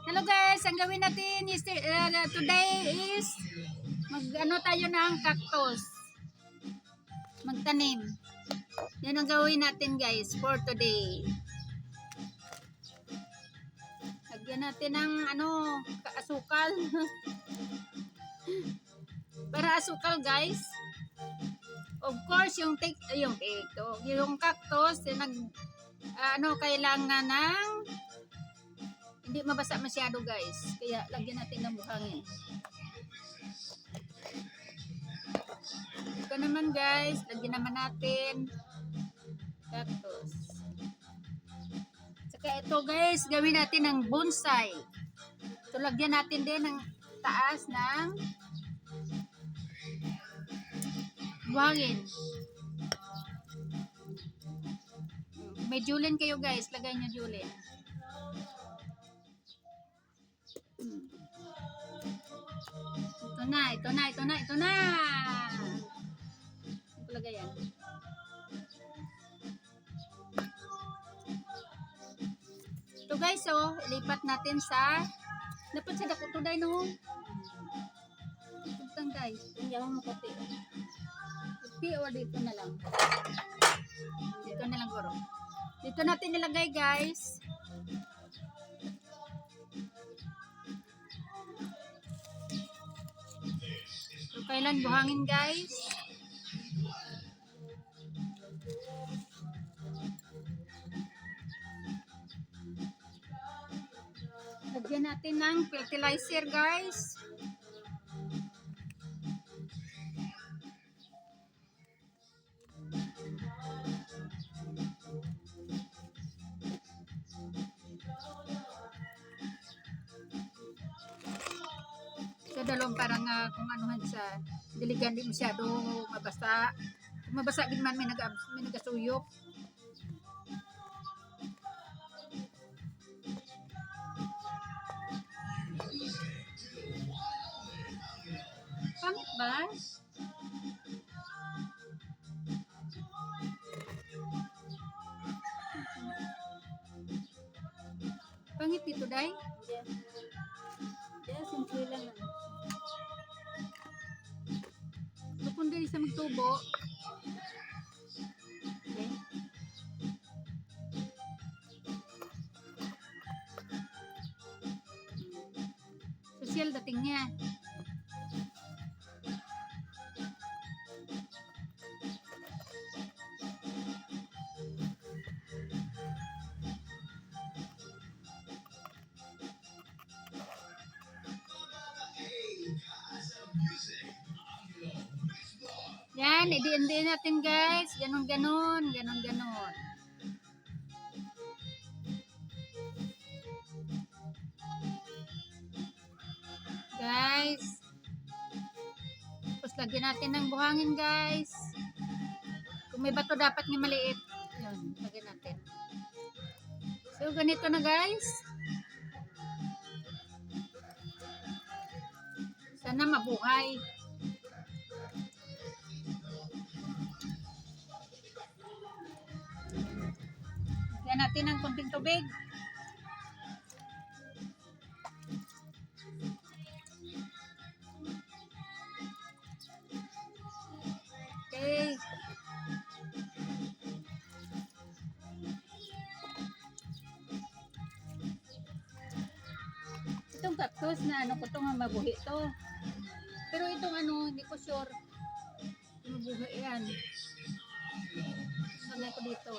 Hello guys, ang gawin natin is today is mag-ano tayo ng cactus. Magtanim. Yan ang gawin natin guys for today. Lagyan natin ng asukal. Para asukal guys. Of course, yung cactus, kailangan ng hindi mabasa masyado guys. Kaya lagyan natin ng buhangin. Ito naman guys, lagyan naman natin cactus. Saka ito guys, gawin natin ng bonsai. Ito lagyan natin din ng taas ng buhangin. May julin kayo guys, lagay nyo julin. Ito na. Ito lagay yan. Ito guys, ilipat natin sa dapat sa dako to dai no. Ito guys, yung mo puti. Puti o dito na lang. Dito na lang guro. Dito natin nilagay guys. So, kailan buhangin guys? Lagyan natin ng fertilizer guys. So dalawang parang kung anuhan sa diligan di masyado mabasa. Kung mabasa din man may nagasuyok. Pangit ba? Pangit dito, day? Yeah, simple lang. So, kung dili sa magtubo, okay. Social dating niya. Yan, i-din natin guys. Ganon. Guys. Tapos lagyan natin ng buhangin guys. Kung may bato dapat nga maliit. Yan, lagyan natin. So, ganito na guys. Sana mabuhay. Lagyan natin ng konting tubig. Okay. Itong cactus na kung mabuhi to. Pero itong hindi ko sure. Mabuhi yan. Sanay ko dito.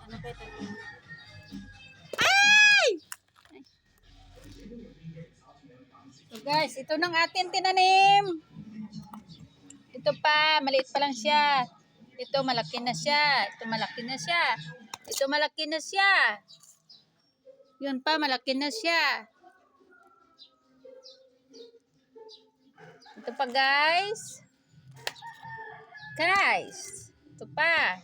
Ano pa ito? Ay! So guys, ito nang atin tinanim. Ito pa, maliit pa lang siya. Ito malaki na siya. Ito malaki na siya. Ito malaki na siya. Yun pa, malaki na siya. Ito pa guys. Guys, ito pa.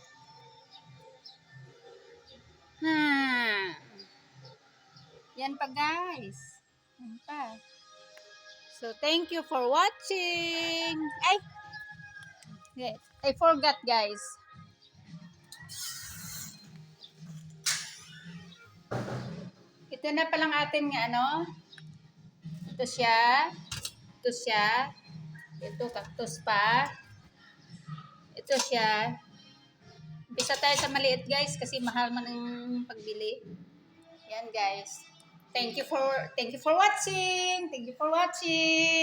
Yan pa guys. Yan pa. So, thank you for watching. Ay! I forgot guys. Ito na palang atin nga ano. Ito siya. Ito siya. Ito cactus pa. Ito siya. Umpisa tayo sa maliit guys kasi mahal man ang pagbili. Yan guys. Thank you for watching. Thank you for watching.